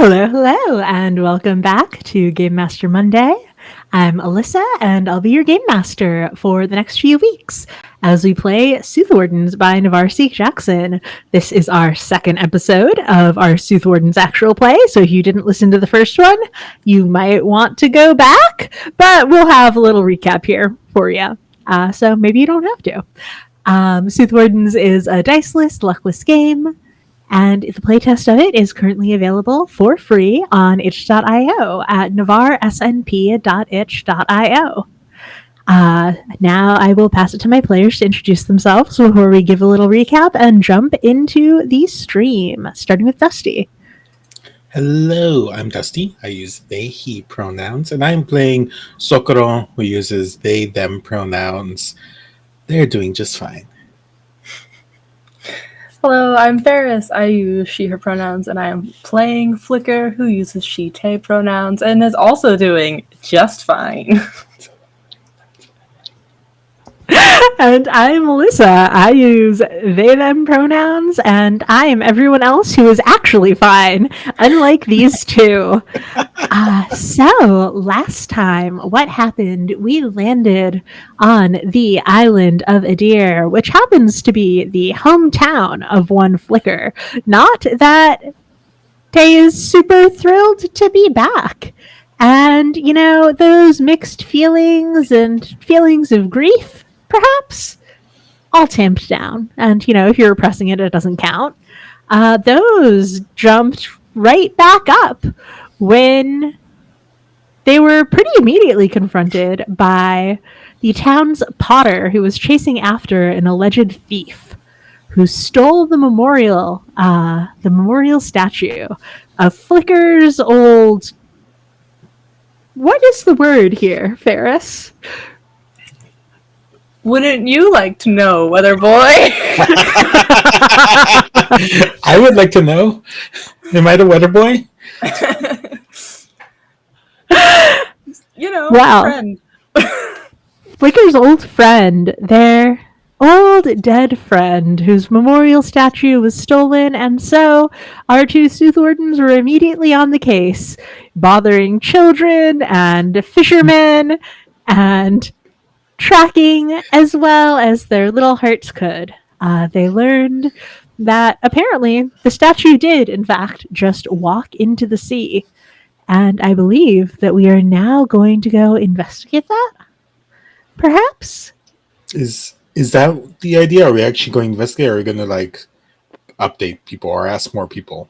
Hello, hello, and welcome back to Game Master Monday. I'm Alyssa, and I'll be your Game Master for the next few weeks as we play Soothwardens by Navarre Seek Jackson. This is our second episode of our Soothwardens actual play, so if you didn't listen to the first one, you might want to go back, but we'll have a little recap here for you, so maybe you don't have to. Soothwardens is a diceless, luckless game. And the playtest of it is currently available for free on itch.io at navarresnp.itch.io. Now I will pass it to my players to introduce themselves before we give a little recap and jump into the stream, starting with Dusty. Hello, I'm Dusty. I use they, he pronouns, and I'm playing Socorro, who uses they, them pronouns. They're doing just fine. Hello, I'm Ferris. I use she, her pronouns, and I am playing Flicker, who uses she, they pronouns, and is also doing just fine. And I'm Melissa. I use they, them pronouns, and I am everyone else who is actually fine, unlike these two. So, last time, what happened? We landed on the island of Adir, which happens to be the hometown of one Flicker. Not that Tay is super thrilled to be back. And, you know, those mixed feelings and feelings of grief, perhaps, all tamped down. And, you know, if you're repressing it, it doesn't count. Those jumped right back up when they were pretty immediately confronted by the town's potter, who was chasing after an alleged thief who stole the memorial statue of Flicker's old... What is the word here, Ferris? Wouldn't you like to know, Weather Boy? I would like to know. Am I the weather boy? You know, wow. friend. Flicker's old friend, their old dead friend, whose memorial statue was stolen, and so our two Soothwardens were immediately on the case, bothering children and fishermen and tracking as well as their little hearts could. They learned that apparently the statue did, in fact, just walk into the sea. And I believe that we are now going to go investigate that. Perhaps? Is that the idea? Are we actually going to investigate, or are we going to, update people or ask more people?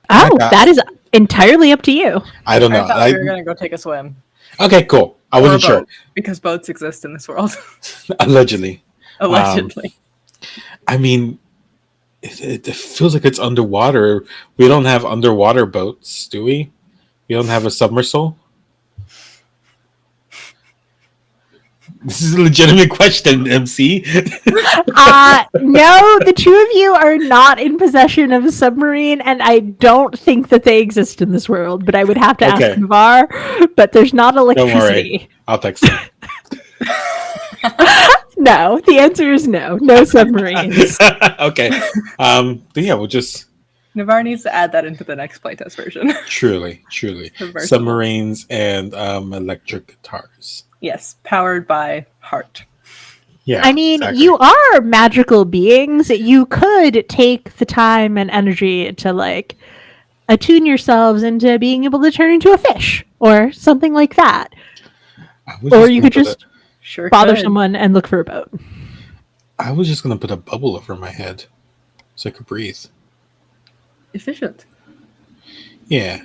Oh, that is entirely up to you. I don't know. I thought we were going to go take a swim. Okay, cool. I wasn't sure. Because boats exist in this world. Allegedly. I mean, it feels like it's underwater. We don't have underwater boats, do we? We don't have a submersible? This is a legitimate question, MC. No, the two of you are not in possession of a submarine, and I don't think that they exist in this world, but I would have to ask Navarre, but there's not electricity. Don't worry. I'll text him. No, the answer is no. No submarines. Okay. Yeah, we'll just... Navarre needs to add that into the next playtest version. Truly. Submarines and electric guitars. Yes, powered by heart. Yeah. I mean, exactly. You are magical beings. You could take the time and energy to, attune yourselves into being able to turn into a fish or something like that. Or you could just bother someone and look for a boat. I was just going to put a bubble over my head so I could breathe. Efficient. Yeah.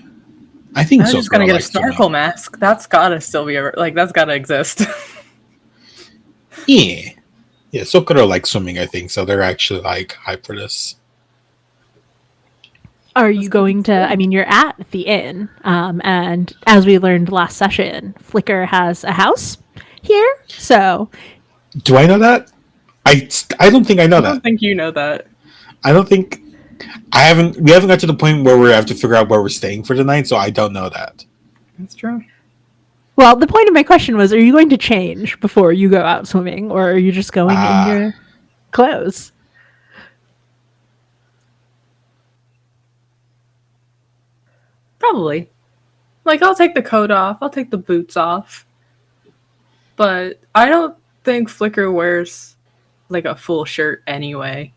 I think so. I'm just gonna get a snorkel mask. That's gotta still be that's gotta exist. Yeah. Socorro likes swimming, I think, so they're actually hype for this. Are you going to? I mean, you're at the inn, and as we learned last session, Flicker has a house here. So, do I know that? I don't think I know that. I don't think you know that. I don't think. We haven't got to the point where we have to figure out where we're staying for the night, so I don't know that. That's true. Well, the point of my question was, are you going to change before you go out swimming, or are you just going in your clothes? Probably. Like, I'll take the coat off, I'll take the boots off. But I don't think Flicker wears, like, a full shirt anyway.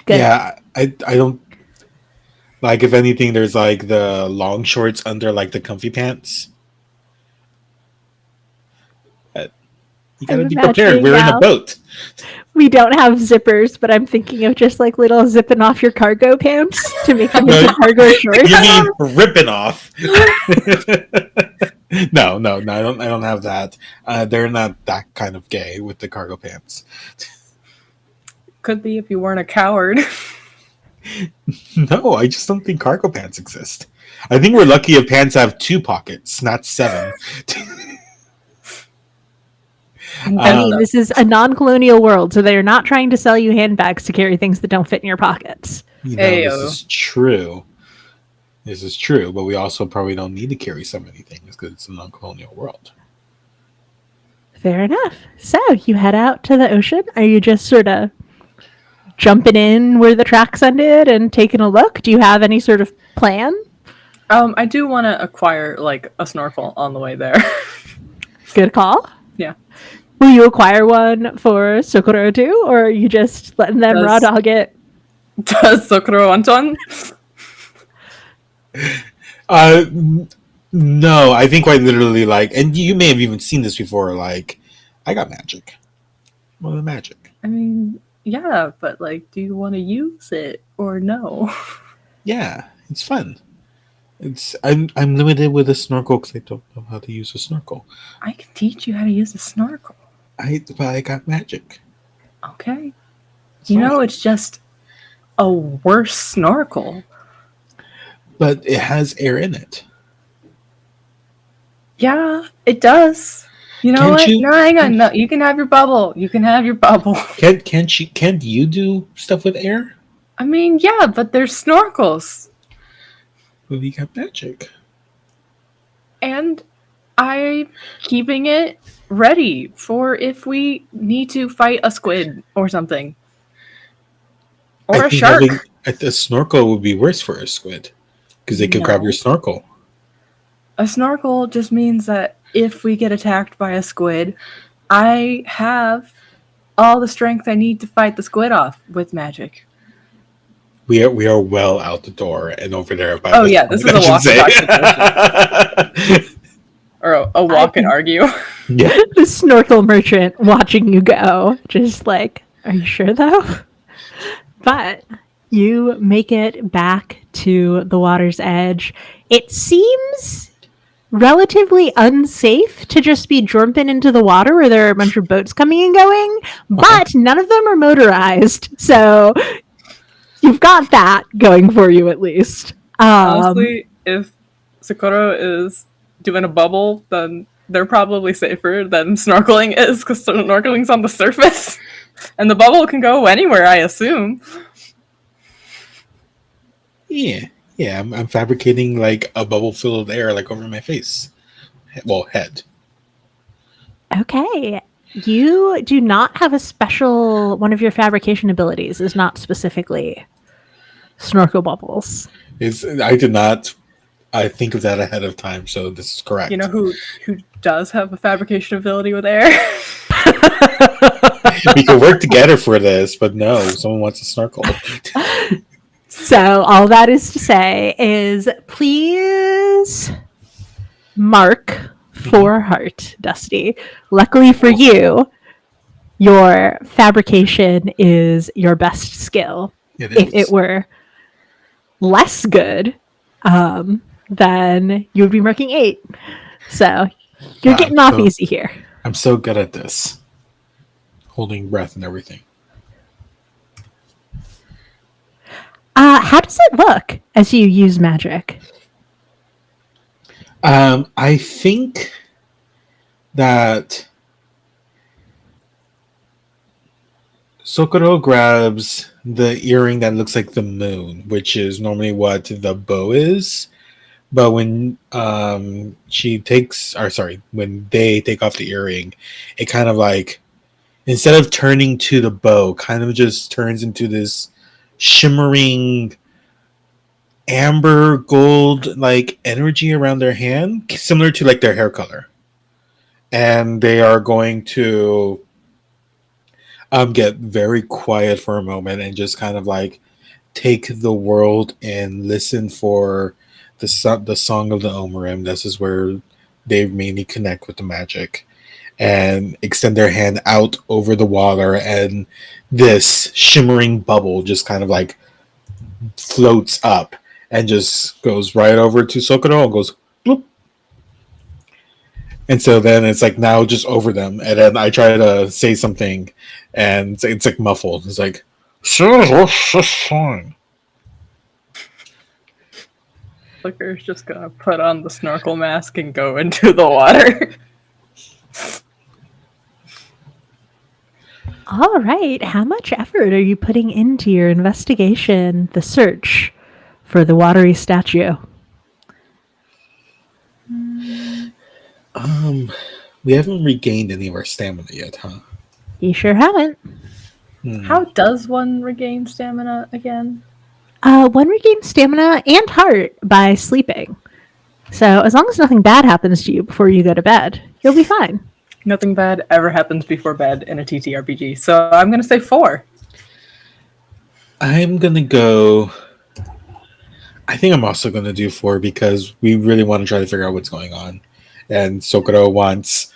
Good. Yeah, I don't like. If anything, there's like the long shorts under like the comfy pants. But you gotta I'm be prepared. imagining We're in a now. boat. We don't have zippers, but I'm thinking of just like little zipping off your cargo pants to make them No, into cargo shorts. You mean ripping off? No, I don't have that. They're not that kind of gay with the cargo pants. Could be if you weren't a coward. No, I just don't think cargo pants exist. I think we're lucky if pants have 2 pockets, not 7. I mean, this is a non-colonial world, so they're not trying to sell you handbags to carry things that don't fit in your pockets. You know, this is true. This is true, but we also probably don't need to carry so many things because it's a non-colonial world. Fair enough. So you head out to the ocean. Are you just sort of jumping in where the tracks ended and taking a look? Do you have any sort of plan? I do want to acquire, like, a snorkel on the way there. Good call. Yeah. Will you acquire one for Socorro too, or are you just letting them raw dog it? Does Socorro want one? No, I think quite literally, like, and you may have even seen this before, like, I got magic. Well, the magic. I mean, yeah, but, like, do you want to use it or no? Yeah, it's fun. I'm limited with a snorkel because I don't know how to use a snorkel. I can teach you how to use a snorkel. But I got magic. Okay. You know, it's just a worse snorkel. But it has air in it. Yeah, it does. You know what? No, hang on. No, you can have your bubble. You can have your bubble. Can't you do stuff with air? I mean, yeah, but there's snorkels. Well, you got magic. And I'm keeping it ready for if we need to fight a squid or something. Or a shark. A snorkel would be worse for a squid. Because they could grab your snorkel. A snorkel just means that if we get attacked by a squid, I have all the strength I need to fight the squid off with magic. We are well out the door and over there. Oh yeah, this is a walk and talk. Or a walk and argue. Yeah. The snorkel merchant watching you go, just like, are you sure though? But you make it back to the water's edge. It seems relatively unsafe to just be jumping into the water where there are a bunch of boats coming and going, but none of them are motorized. So you've got that going for you at least. Honestly, if Socorro is doing a bubble, then they're probably safer than snorkeling is, because snorkeling's on the surface. And the bubble can go anywhere, I assume. Yeah. I'm fabricating like a bubble full of air, like over my face. Well, head. Okay. You do not have a special one of your fabrication abilities is not specifically snorkel bubbles. I did not. I think of that ahead of time, so this is correct. You know who does have a fabrication ability with air? We could work together for this, but no, someone wants a snorkel. So all that is to say is please mark 4 heart, Dusty. Luckily for you, your fabrication is your best skill. If it were less good, then you would be marking 8. So you're getting off easy here. I'm so good at this. Holding breath and everything. How does it look as you use magic? I think that Socorro grabs the earring that looks like the moon, which is normally what the bow is. But when when they take off the earring, it kind of like, instead of turning to the bow, kind of just turns into this shimmering amber gold like energy around their hand, similar to like their hair color, and they are going to get very quiet for a moment and just kind of like take the world and listen for the song of the Omerim. This is where they mainly connect with the magic and extend their hand out over the water, and this shimmering bubble just kind of like floats up and just goes right over to Sokoro and goes bloop. And so then it's like now just over them, and then I try to say something, and it's like muffled. It's like, sure, that's fine. Flicker's just gonna put on the snorkel mask and go into the water. All right. How much effort are you putting into your investigation, the search for the watery statue? We haven't regained any of our stamina yet, huh? You sure haven't. How does one regain stamina again? One regains stamina and heart by sleeping. So as long as nothing bad happens to you before you go to bed, you'll be fine. Nothing bad ever happens before bed in a TTRPG, so I'm gonna say 4. I'm gonna go. I think I'm also gonna do 4 because we really want to try to figure out what's going on, and Sokoro wants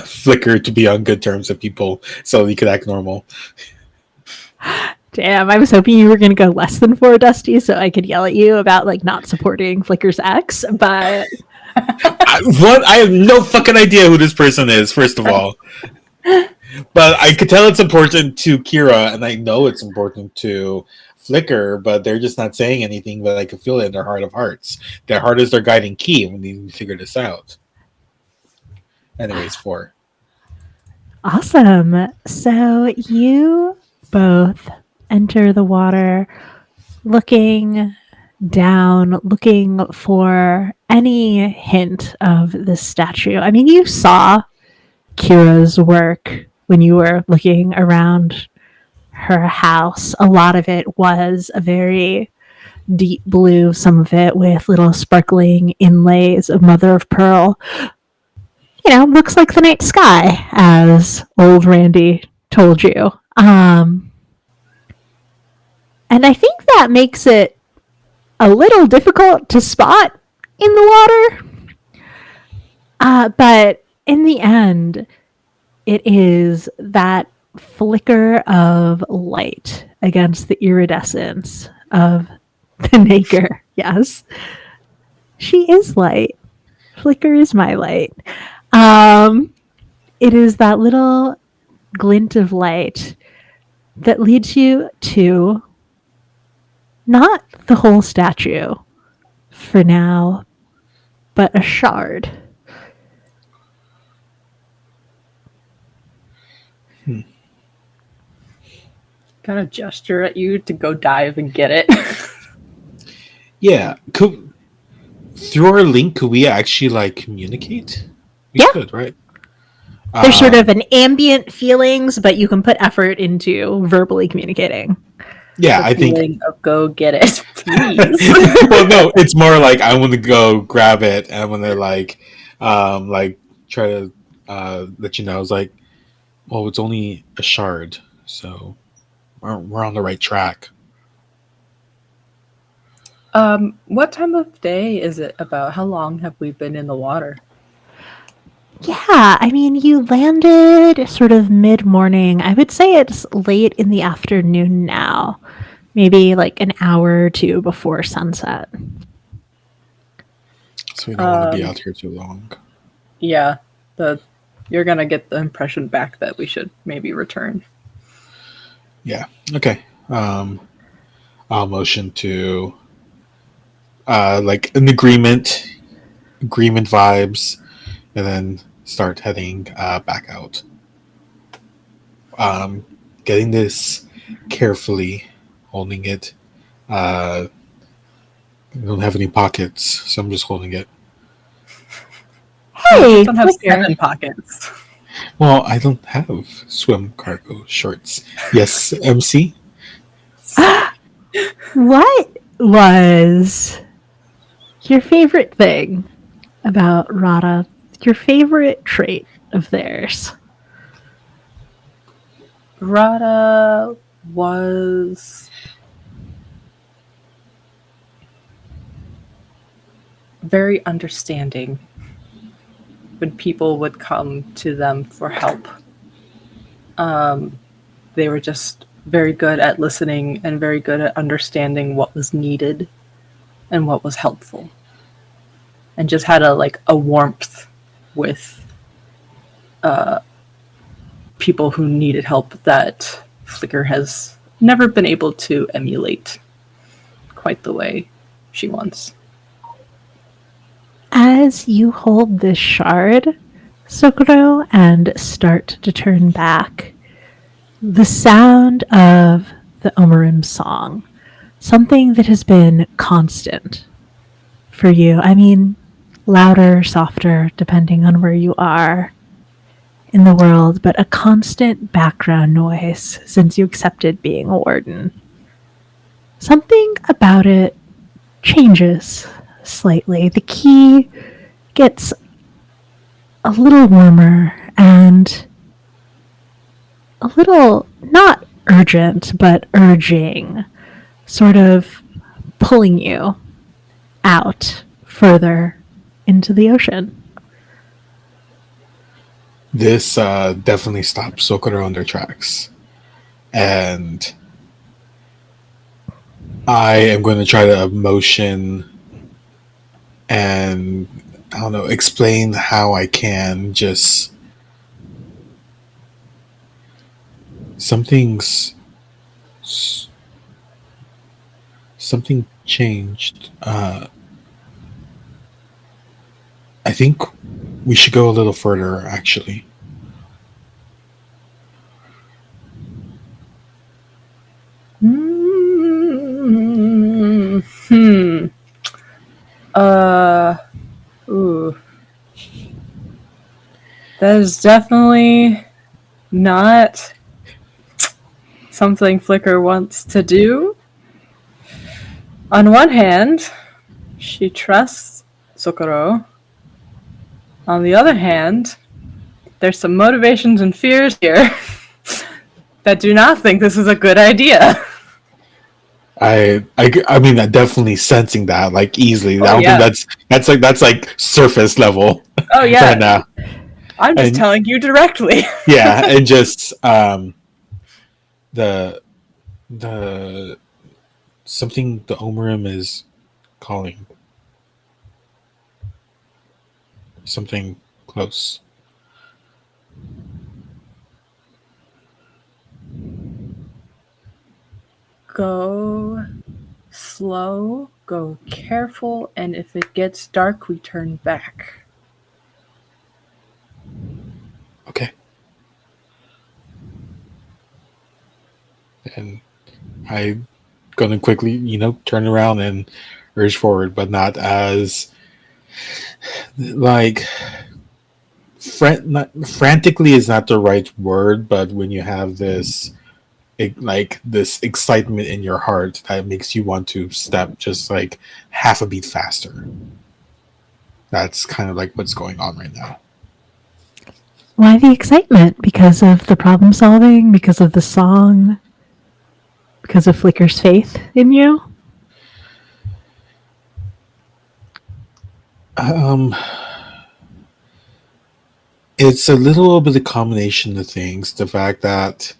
Flicker to be on good terms with people so he could act normal. Damn, I was hoping you were going to go less than 4, Dusty, so I could yell at you about like not supporting Flicker's ex, but I have no fucking idea who this person is, first of all. But I could tell it's important to Kira, and I know it's important to Flicker, but they're just not saying anything, but I can feel it in their heart of hearts. Their heart is their guiding key when they figure this out. Anyways, 4. awesome. So you both enter the water looking down, looking for any hint of this statue. I mean, you saw Kira's work when you were looking around her house. A lot of it was a very deep blue, some of it with little sparkling inlays of mother of pearl. You know, looks like the night sky, as old Randy told you. And I think that makes it a little difficult to spot in the water. But in the end, it is that flicker of light against the iridescence of the Naker. Yes. She is light. Flicker is my light. It is that little glint of light that leads you to not the whole statue for now, but a shard. Kind of gesture at you to go dive and get it. Yeah. Through our link, could we actually like communicate? We could, right? There's sort of an ambient feelings, but you can put effort into verbally communicating. Yeah, I think. Of go get it, please. Well, no, it's more like I want to go grab it, and I want to like try to let you know. It's like, well, it's only a shard, so we're on the right track. What time of day is it about? How long have we been in the water? Yeah, I mean, you landed sort of mid-morning. I would say it's late in the afternoon now. Maybe like an hour or two before sunset. So we don't want to be out here too long. Yeah, you're gonna get the impression back that we should maybe return. Yeah. Okay. I'll motion to like an agreement vibes, and then start heading back out. Getting this carefully, holding it. I don't have any pockets, so I'm just holding it. Hey, I don't have Flicker. 7 pockets. Well, I don't have swim cargo shorts. Yes, MC? What? was your favorite thing about Rada? Your favorite trait of theirs? Rada was very understanding when people would come to them for help. They were just very good at listening and very good at understanding what was needed and what was helpful, and just had a warmth with people who needed help that Flicker has never been able to emulate quite the way she wants. As you hold this shard, Sokoro, and start to turn back, the sound of the Omarim song, something that has been constant for you. I mean, louder, softer, depending on where you are in the world, but a constant background noise since you accepted being a warden. Something about it changes slightly. The key gets a little warmer and a little not urgent, but urging, sort of pulling you out further into the ocean. This definitely stops Sokoro on their tracks. And I am going to try to motion and, I don't know, explain how I can. Just something's something changed. I think we should go a little further, actually. Hmm. Ooh. That is definitely not something Flicker wants to do. On one hand, she trusts Sokoro. On the other hand, there's some motivations and fears here that do not think this is a good idea. I mean, I'm definitely sensing that like easily. I don't think that's like surface level. Oh yeah. Right now. I'm just telling you directly. Yeah, and just the something the Omerim is calling. Something close. Go slow, go careful, and if it gets dark, we turn back. Okay. And I'm gonna quickly, turn around and urge forward, but not as like frantically is not the right word, but when you have this this excitement in your heart that makes you want to step just like half a beat faster. That's kind of like what's going on right now. Why the excitement? Because of the problem solving? Because of the song? Because of Flicker's faith in you? It's a little bit of a combination of things. The fact that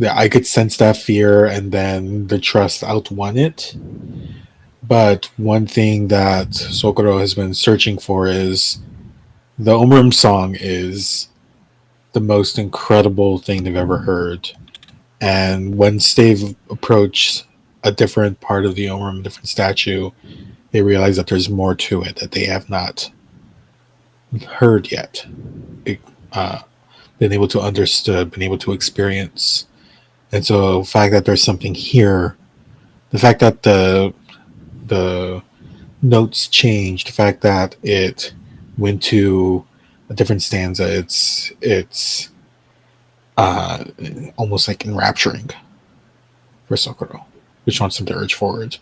I could sense that fear and then the trust outwon it. But one thing that Sokoro has been searching for is the Omerim song is the most incredible thing they've ever heard. And once they've approached a different part of the Omerim, different statue, they realize that there's more to it that they have not heard yet. Been able to understood, been able to experience. And so the fact that there's something here, the fact that the notes changed, the fact that it went to a different stanza, it's almost like enrapturing for Sokoro. which wants them to urge forward.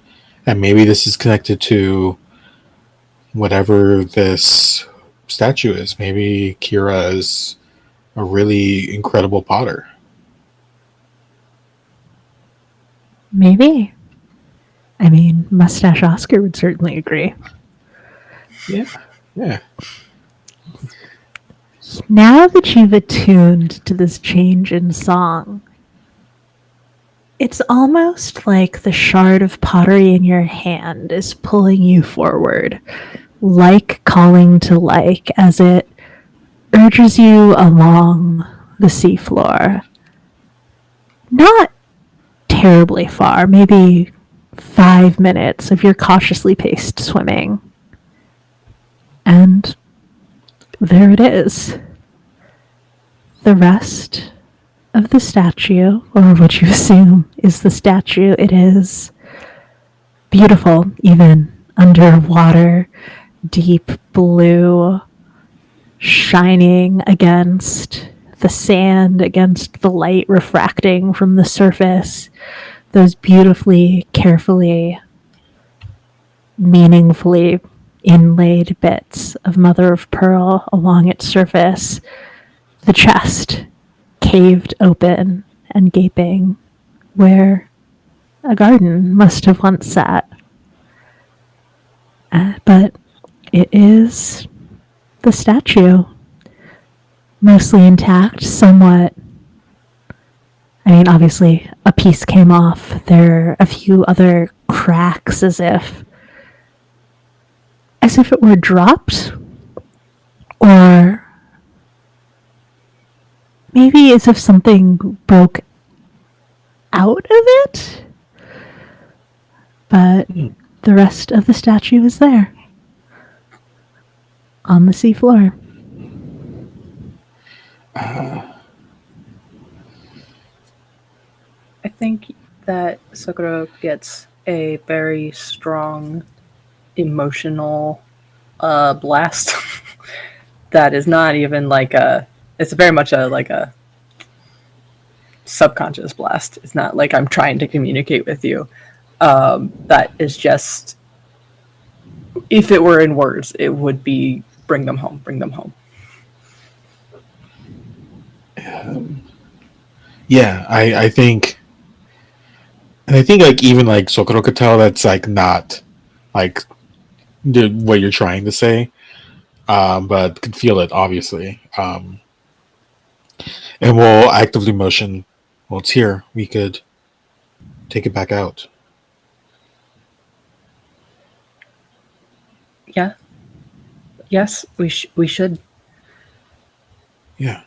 And maybe this is connected to whatever this statue is. Maybe Kira is a really incredible potter. Maybe. I mean, Mustache Oscar would certainly agree. Yeah. Yeah. Now that you've attuned to this change in song, it's almost like the shard of pottery in your hand is pulling you forward, like calling to like, as it urges you along the seafloor. Not terribly far, maybe 5 minutes of your cautiously paced swimming. And there it is. The rest of the statue, or what you assume is the statue, it is beautiful, even underwater, deep blue, shining against the sand, against the light refracting from the surface. Those beautifully, carefully, meaningfully inlaid bits of mother of pearl along its surface. The chest caved open and gaping, where a garden must have once sat. But it is the statue, mostly intact, somewhat. I mean, obviously, a piece came off. There are a few other cracks, as if it were dropped, or maybe as if something broke out of it. But the rest of the statue is there on the seafloor. I think that Sakura gets a very strong emotional blast that is not even like a, it's very much a like a subconscious blast. It's not like I'm trying to communicate with you. That is just, if it were in words, it would be bring them home, bring them home. Yeah, I think, and I think like even like Sokoro could tell that's like not like what you're trying to say, but could feel it obviously, and we'll actively motion. Well, it's here. We could take it back out. Yeah. Yes, we should. Yeah.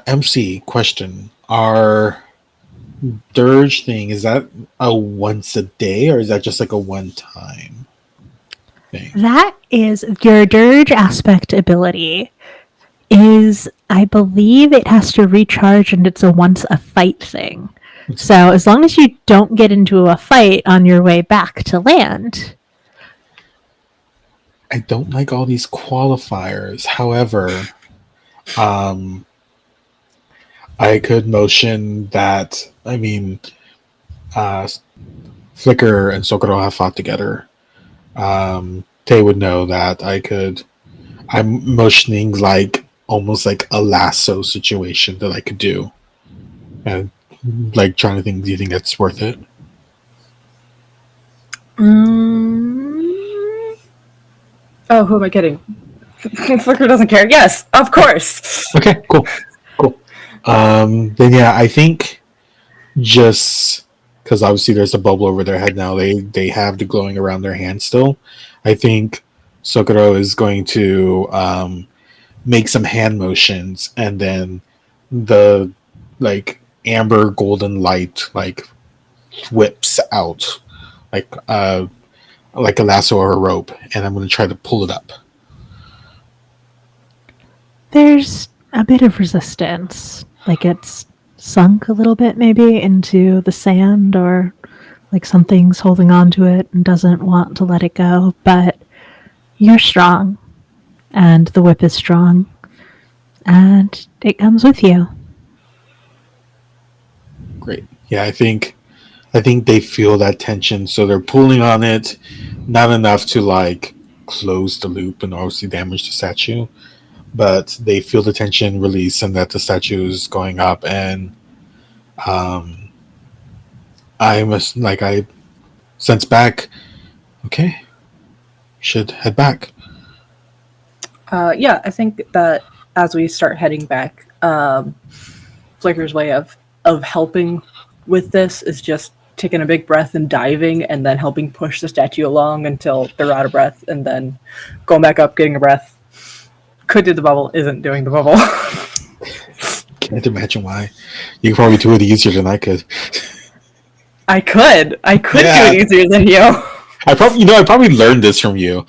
MC question: Our dirge thing, is that a once a day or is that just like a one time thing? That is your dirge aspect ability. Is, I believe it has to recharge, and it's a once a fight thing. So as long as you don't get into a fight on your way back to land. I don't like all these qualifiers. However, I could motion that. I mean, Flicker and Sokoro have fought together. Tay would know that I'm motioning like almost like a lasso situation that I could do, and like trying to think. Do you think that's worth it? Oh, who am I kidding? Flicker doesn't care. Yes, of course. Okay, cool. Then yeah, I think just because obviously there's a bubble over their head now, they have the glowing around their hand still. I think Sokoro is going to make some hand motions, and then the like amber golden light like whips out like a lasso or a rope, and I'm going to try to pull it up. There's a bit of resistance, like it's sunk a little bit maybe into the sand, or like something's holding on to it and doesn't want to let it go, but you're strong, and the whip is strong, and it comes with you. Yeah, I think they feel that tension, so they're pulling on it, not enough to like close the loop and obviously damage the statue, but they feel the tension release and that the statue is going up, and um, I sense back. Okay, should head back. Yeah, I think that as we start heading back, Flicker's way of helping with this is just taking a big breath and diving, and then helping push the statue along until they're out of breath, and then going back up, getting a breath. Could do the bubble, isn't doing the bubble. Can't imagine why. You could probably do it easier than I could. I could Yeah. do it easier than you. I probably learned this from you.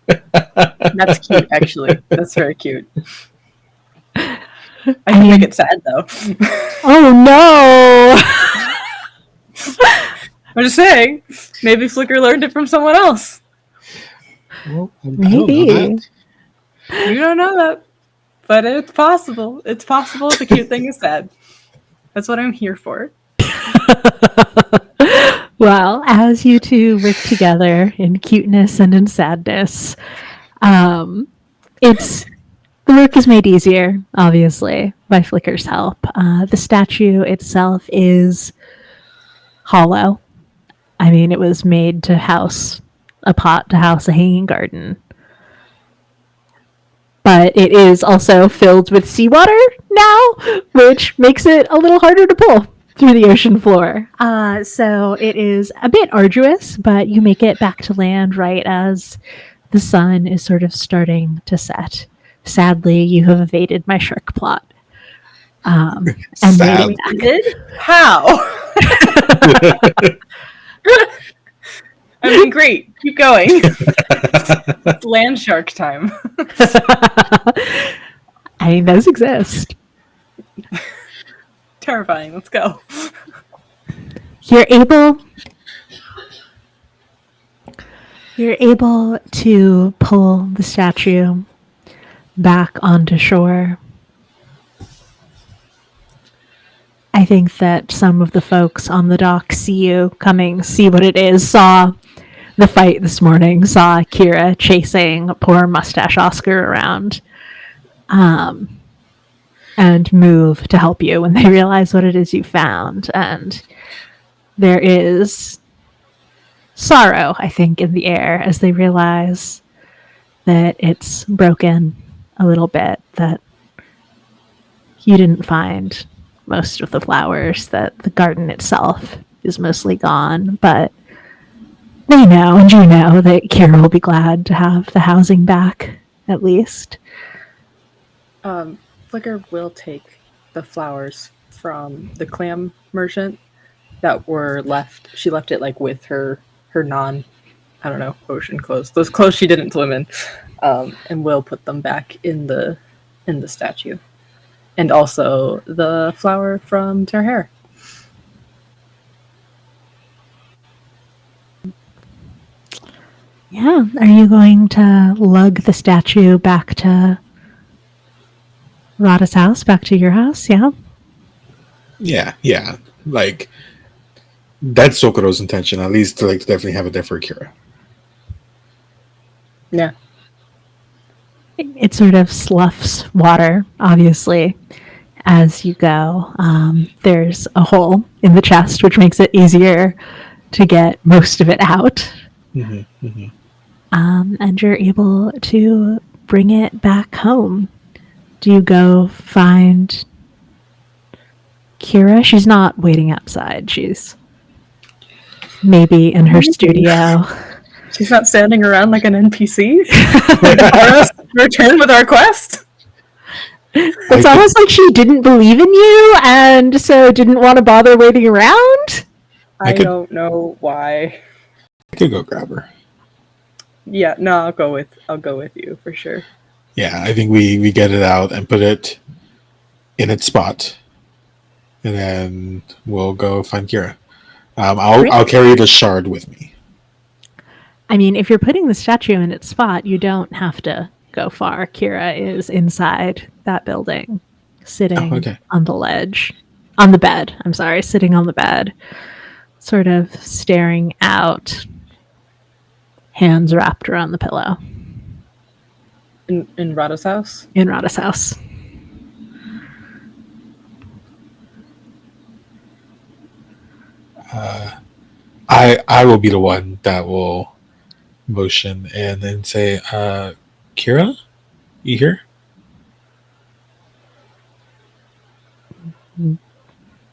That's cute, actually. That's very cute. I can make it sad though. Oh no! I'm just saying, maybe Flicker learned it from someone else. Well, I don't know Maybe. that. You don't know that, but it's possible. It's possible the cute thing is sad. That's what I'm here for. Well, as you two work together in cuteness and in sadness, it's the work is made easier, obviously, by Flicker's help. The statue itself is hollow. I mean, it was made to house a pot to house a hanging garden. But it is also filled with seawater now, which makes it a little harder to pull through the ocean floor. So it is a bit arduous, but you make it back to land right as the sun is sort of starting to set. Sadly, you have evaded my shark plot. And made Sad. it back. Did? How? I mean, great. Keep going. It's land shark time. I mean, those exist. Terrifying. Let's go. You're able to pull the statue back onto shore. I think that some of the folks on the dock see you coming, see what it is, saw the fight this morning, saw Kira chasing poor mustache Oscar around, and move to help you when they realize what it is you found. And there is sorrow, I think, in the air as they realize that it's broken a little bit, that you didn't find most of the flowers, that the garden itself is mostly gone, but they know, and you know, that Kira will be glad to have the housing back, at least. Flicker will take the flowers from the clam merchant that were left. She left it like with her non, I don't know, ocean clothes. Those clothes she didn't swim in, and will put them back in the statue, and also the flower from her hair. Yeah, are you going to lug the statue back to Rada's house, back to your house? Yeah. Yeah. Like that's Sokoto's intention, at least to like definitely have it there for Kira. Yeah. It sort of sloughs water, obviously, as you go. There's a hole in the chest, which makes it easier to get most of it out. Mm-hmm, mm-hmm. And you're able to bring it back home. Do you go find Kira? She's not waiting outside. She's maybe in her studio. She's not standing around like an NPC. Return with our quest. It's almost like she didn't believe in you and so didn't want to bother waiting around. I don't know why. I could go grab her. Yeah, no, I'll go with you for sure. Yeah, I think we get it out and put it in its spot, and then we'll go find Kira. I'll carry the shard with me. I mean, if you're putting the statue in its spot, you don't have to go far. Kira is inside that building, sitting on the ledge On the bed. I'm sorry, sitting on the bed, sort of staring out, hands wrapped around the pillow In Rada's house? in Rada's house. I will be the one that will motion and then say, Kira, you here?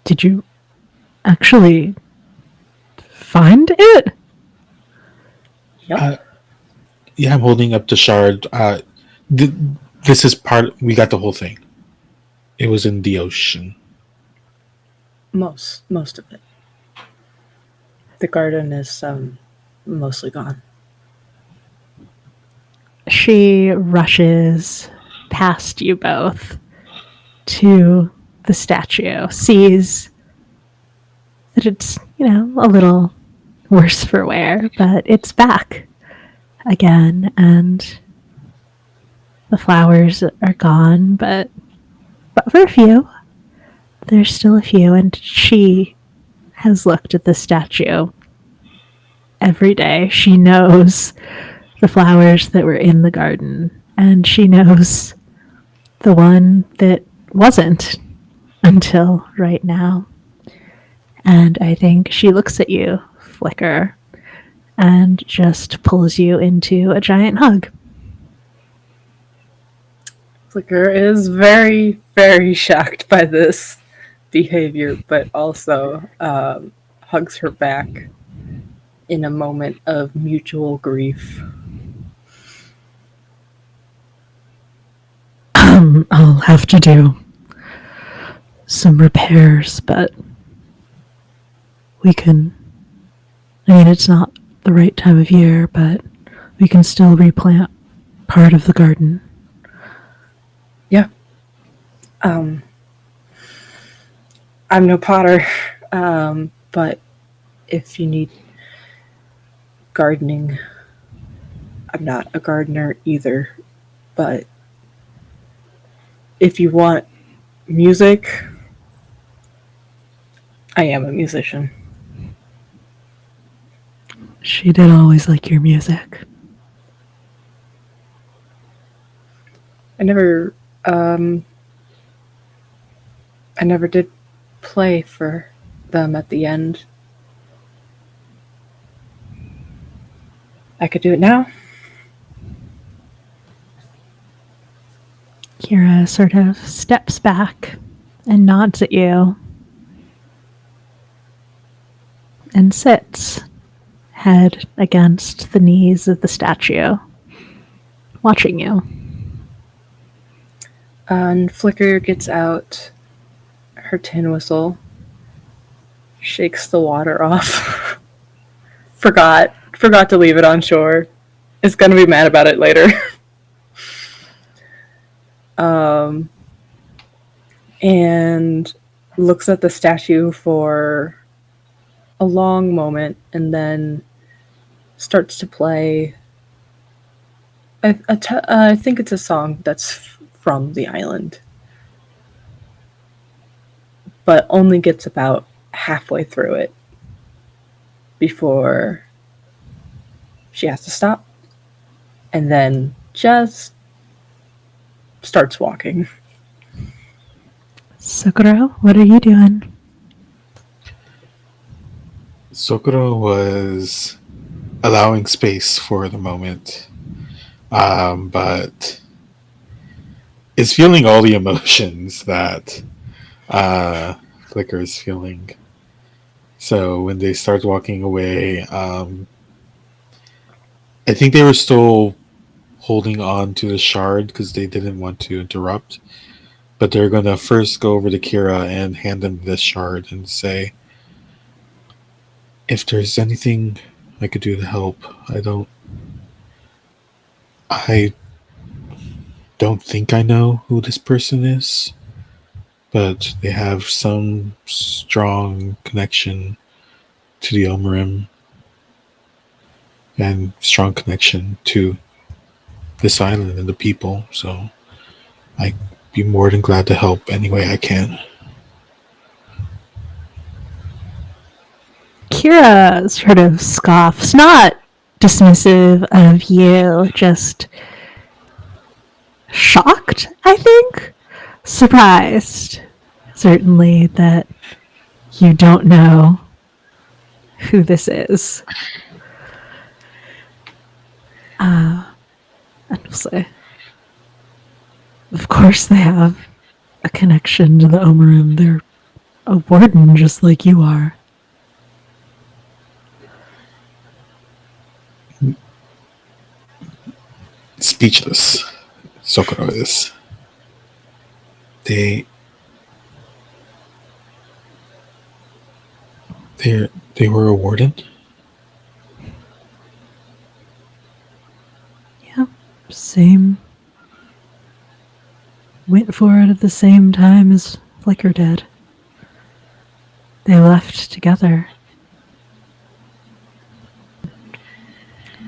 Did you actually find it? Yep. Yeah, I'm holding up the shard. This is part. We got the whole thing. It was in the ocean. Most of it. The garden is mostly gone. She rushes past you both to the statue, sees that it's, a little worse for wear, but it's back again, and the flowers are gone, but for a few. There's still a few, and she has looked at the statue every day. She knows the flowers that were in the garden, and she knows the one that wasn't until right now. And I think she looks at you, Flicker, and just pulls you into a giant hug. Flicker is very, very shocked by this behavior, but also hugs her back in a moment of mutual grief. I'll have to do some repairs, but we can. It's not the right time of year, but we can still replant part of the garden. Yeah. I'm no potter, but if you need gardening, I'm not a gardener either, but if you want music, I am a musician. She did always like your music. I never did play for them at the end. I could do it now. Kira sort of steps back and nods at you and sits, head against the knees of the statue, watching you. And Flicker gets out her tin whistle, shakes the water off. Forgot to leave it on shore. Is gonna be mad about it later. And looks at the statue for a long moment and then starts to play. I think it's a song that's from the island, but only gets about halfway through it before she has to stop and then just starts walking. Sakura, what are you doing? Sokuro was allowing space for the moment, but is feeling all the emotions that Flicker is feeling. So when they start walking away, I think they were still holding on to the shard because they didn't want to interrupt. But they're going to first go over to Kira and hand him this shard and say, if there's anything I could do to help, I don't think I know who this person is, but they have some strong connection to the Omerim and strong connection to this island and the people, so I'd be more than glad to help any way I can. Kira sort of scoffs, not dismissive of you, just shocked, I think. Surprised, certainly, that you don't know who this is. And we'll say, of course they have a connection to the Omerum. They're a warden just like you are. Speechless. Socorro is. They were a warden? Yeah, same. Went for it at the same time as Flicker did. They left together.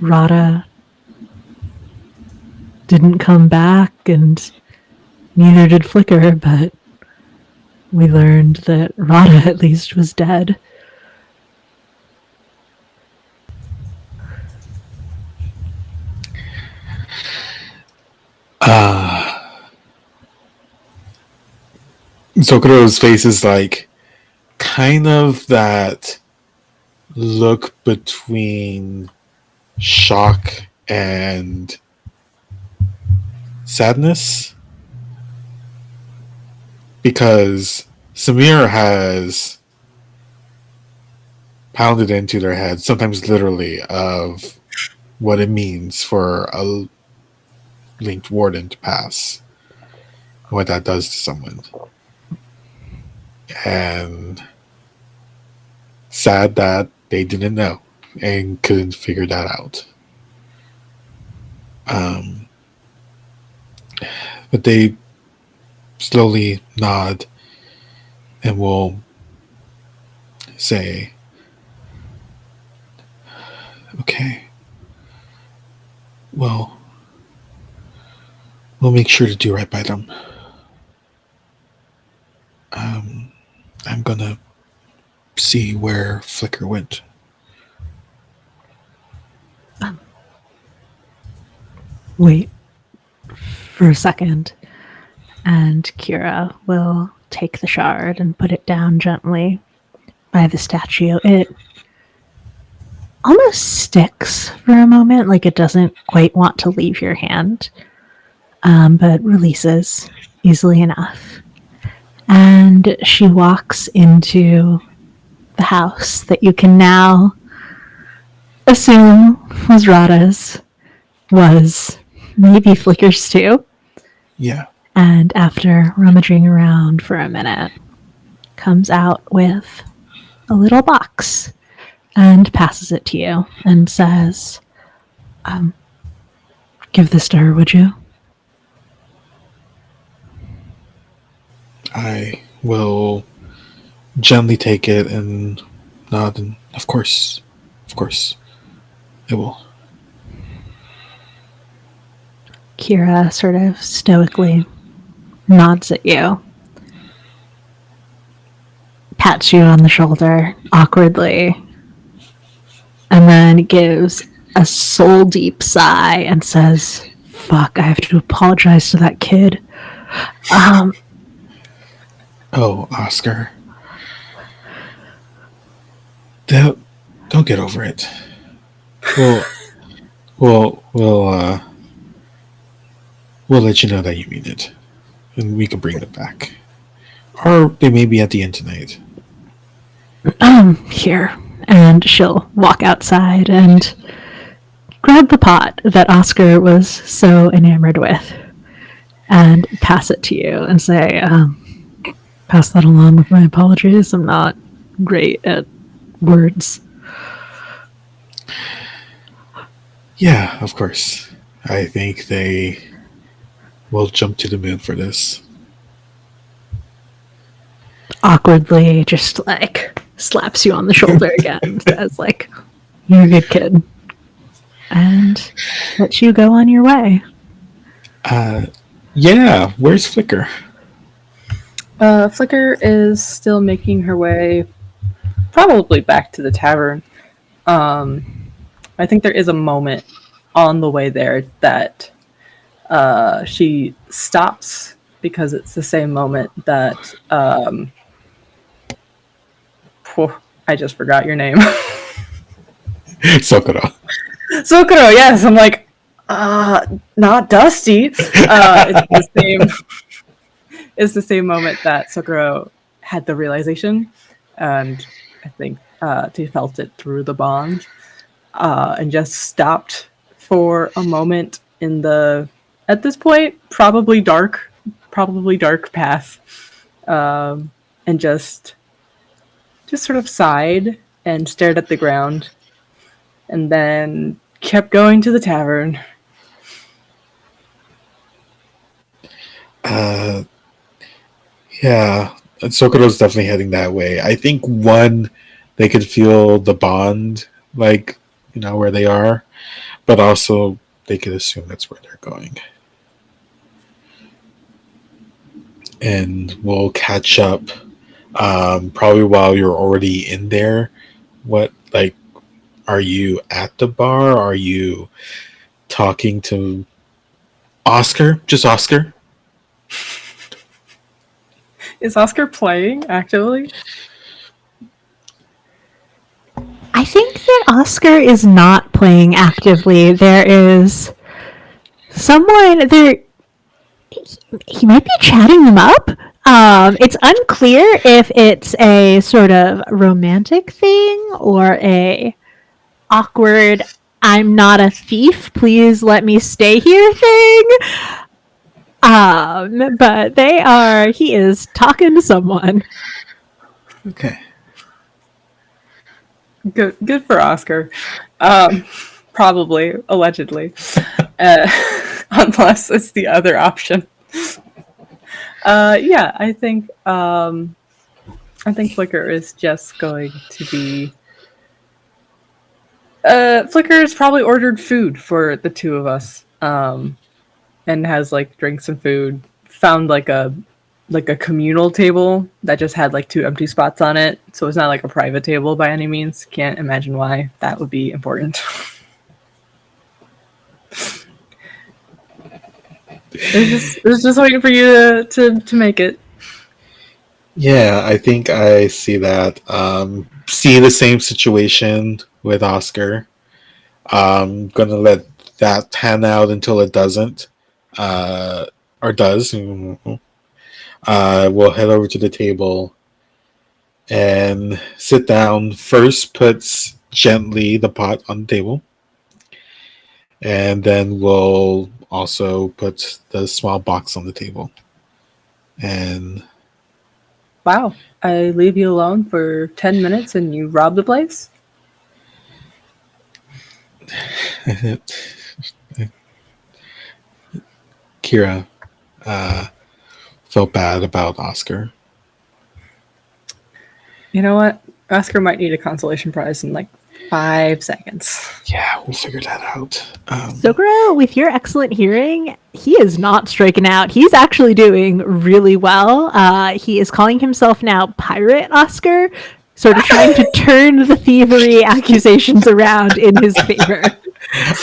Rada didn't come back, and neither did Flicker, but we learned that Rada at least was dead. Socorro's face is like kind of that look between shock and sadness, because Samir has pounded into their heads, sometimes literally, of what it means for a linked warden to pass, what that does to someone. And sad that they didn't know and couldn't figure that out. But they slowly nod and will say, okay, well, we'll make sure to do right by them. I'm gonna see where Flicker went. Wait for a second, and Kira will take the shard and put it down gently by the statue. It almost sticks for a moment, like it doesn't quite want to leave your hand, but releases easily enough. And she walks into the house that you can now assume was Rada's, was maybe Flicker's too. Yeah. And after rummaging around for a minute, comes out with a little box and passes it to you and says, give this to her, would you? I will gently take it and nod, and of course, I will. Kira sort of stoically nods at you, pats you on the shoulder awkwardly, and then gives a soul deep sigh and says, fuck, I have to apologize to that kid. Oh, Oscar. Don't get over it. We'll let you know that you mean it, and we can bring them back. Or they may be at the inn tonight. Here. And she'll walk outside and grab the pot that Oscar was so enamored with and pass it to you and say, pass that along with my apologies. I'm not great at words. Yeah, of course. I think they will jump to the moon for this. Awkwardly, just like slaps you on the shoulder again and says, like, you're a good kid. And lets you go on your way. Yeah, where's Flicker? Flicker is still making her way probably back to the tavern. I think there is a moment on the way there that she stops because it's the same moment that I just forgot your name. Sokoro. Sokoro, yes. I'm like, not Dusty. It's the same moment that Sokoro had the realization, and I think he felt it through the bond, and just stopped for a moment in the, at this point, probably dark path, and just sort of sighed and stared at the ground, and then kept going to the tavern. Yeah, Sokoro's definitely heading that way. I think one, they could feel the bond, like, where they are, but also they could assume that's where they're going. And we'll catch up probably while you're already in there. What, like, are you at the bar? Are you talking to Oscar? Just Oscar? Is Oscar playing actively? I think that Oscar is not playing actively. There is someone there. He might be chatting them up. It's unclear if it's a sort of romantic thing or a awkward "I'm not a thief, please let me stay here" thing. But he is talking to someone. Okay. Good for Oscar. Probably, allegedly. Unless it's the other option. Yeah, I think Flicker is just going to be. Flicker has probably ordered food for the two of us, and has like drinks and food. Found like a communal table that just had like 2 empty spots on it, so it's not like a private table by any means. Can't imagine why that would be important. It was just waiting for you to make it. Yeah, I think I see that. See the same situation with Oscar. Gonna let that pan out until it doesn't, or does. We'll head over to the table and sit down. First, puts gently the pot on the table, and then we'll also put the small box on the table. And Wow. I leave you alone for 10 minutes and you rob the place? Kira felt bad about Oscar. You know what? Oscar might need a consolation prize in like 5 seconds. Yeah, we'll figure that out. Sokoro, with your excellent hearing, he is not striking out. He's actually doing really well. He is calling himself now Pirate Oscar, sort of trying to turn the thievery accusations around in his favor.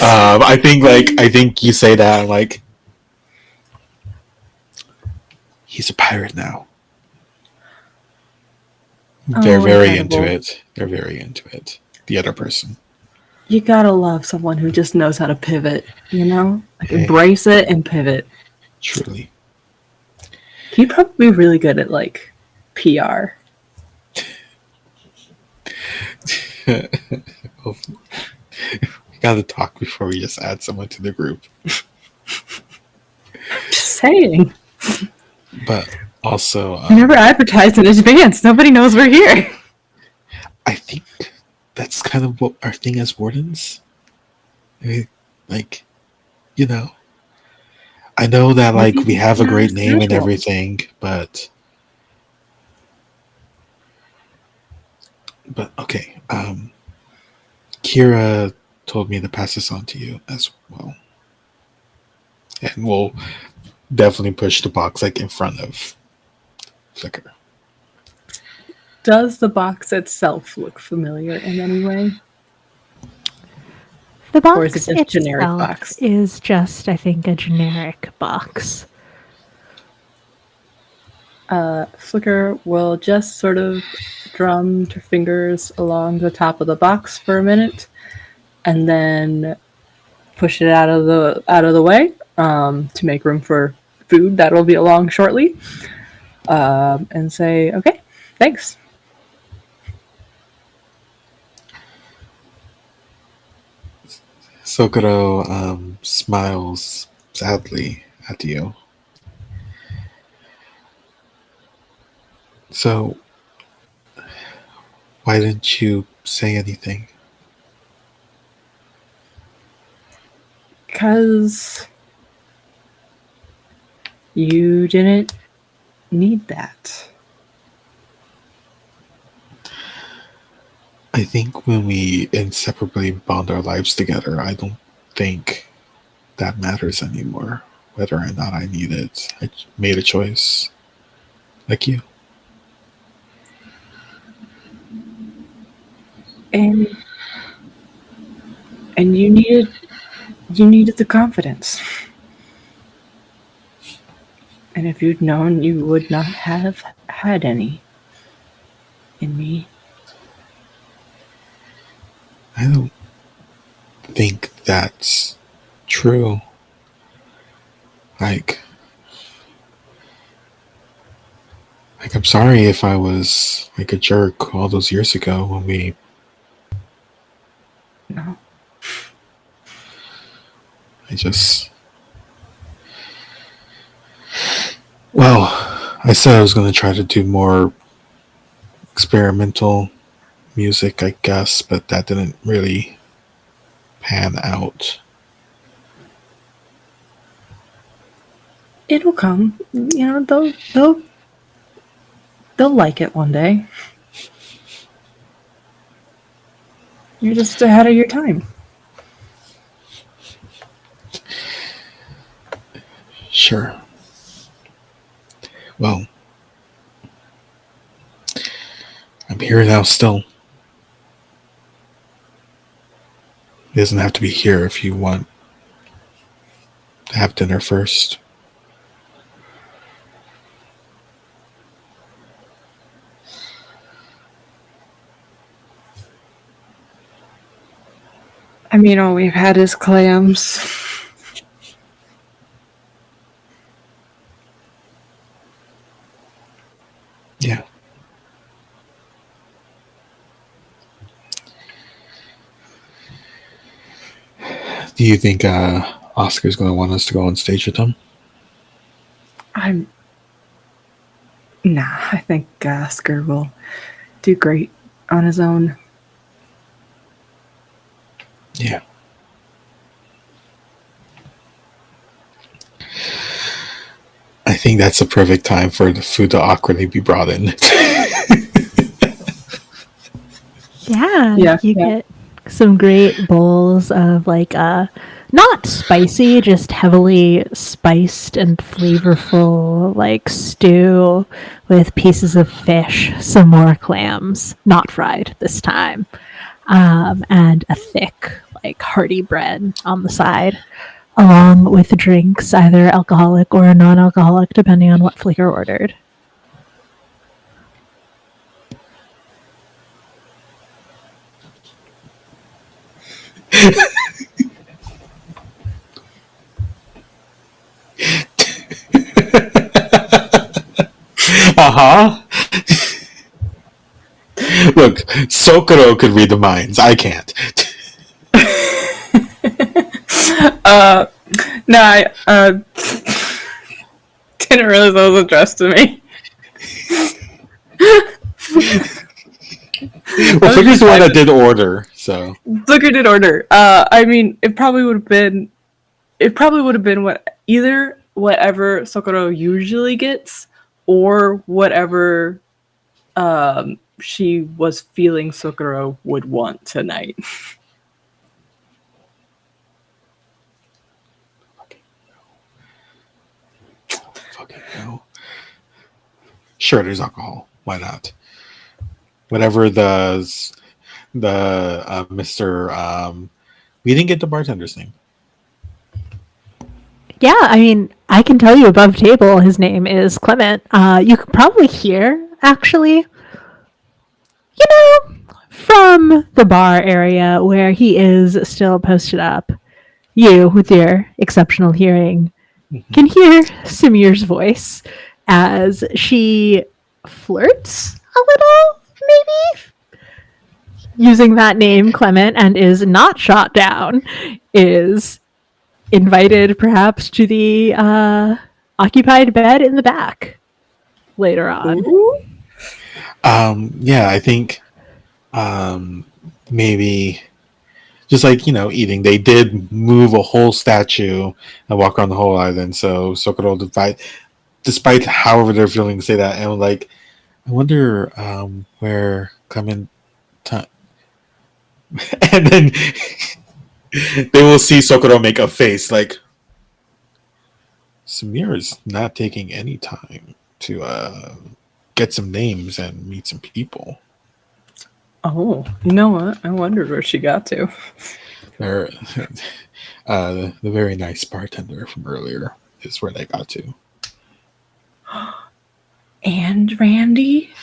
I think you say that, and like, he's a pirate now. They're very incredible. into it. They're very into it. The other person. You gotta love someone who just knows how to pivot, you know? Like embrace it and pivot. Truly. He'd probably be really good at like PR. We gotta talk before we just add someone to the group. Just saying. But also, We never advertised in advance. Nobody knows we're here. I think that's kind of what our thing as wardens. Like, I know that like we have a great name and everything, but okay. Kira told me to pass this on to you as well, and we'll definitely push the box like in front of Flicker. Does the box itself look familiar in any way? The Or is it box just generic itself box? is just, I think, a generic box. Flicker will just sort of drum her fingers along the top of the box for a minute, and then push it out of the way to make room for food that will be along shortly, and say, "Okay, thanks." Sokoro smiles sadly at you. So, why didn't you say anything? Because you didn't need that. I think when we inseparably bond our lives together, I don't think that matters anymore. Whether or not I need it, I made a choice, like you. And you needed the confidence. And if you'd known, you would not have had any in me. I don't think that's true. Like, I'm sorry if I was like a jerk all those years ago when we. No. I just. Well, I said I was going to try to do more experimental music, I guess, but that didn't really pan out. It'll come. They'll like it one day. You're just ahead of your time. Sure. Well, I'm here now still. It doesn't have to be here if you want to have dinner first. I mean, all we've had is clams. Yeah. Do you think Oscar's going to want us to go on stage with him? I think Oscar will do great on his own. Yeah. I think that's the perfect time for the food to awkwardly be brought in. Yeah, you get some great bowls of not spicy, just heavily spiced and flavorful stew with pieces of fish, some more clams, not fried this time, and a thick hearty bread on the side, along with drinks, either alcoholic or non-alcoholic, depending on what Flicker ordered. Uh-huh. Look, Sokoro could read the minds. I can't. No, I didn't realize that was addressed to me. Well, Flicker's the one that did order, so. Flicker did order. I mean, it probably would have been either whatever Sokoro usually gets, or whatever she was feeling Sokoro would want tonight. Fucking no. Sure, there's alcohol. Why not? whatever the Mr. We didn't get the bartender's name. Yeah, I mean, I can tell you above table his name is Clement. You could probably hear, actually, you know, from the bar area where he is still posted up. You, with your exceptional hearing, can hear Samir's voice as she flirts a little, maybe, using that name, Clement, and is not shot down, is invited perhaps to the occupied bed in the back later on. Yeah, I think maybe just like, eating, they did move a whole statue and walk around the whole island. So Socorro, despite however they're feeling, say that, and like, I wonder where Clement, and then they will see Socorro make a face like, Samir is not taking any time to get some names and meet some people. Oh, you know what? I wondered where she got to. They're, the very nice bartender from earlier is where they got to. And Randy?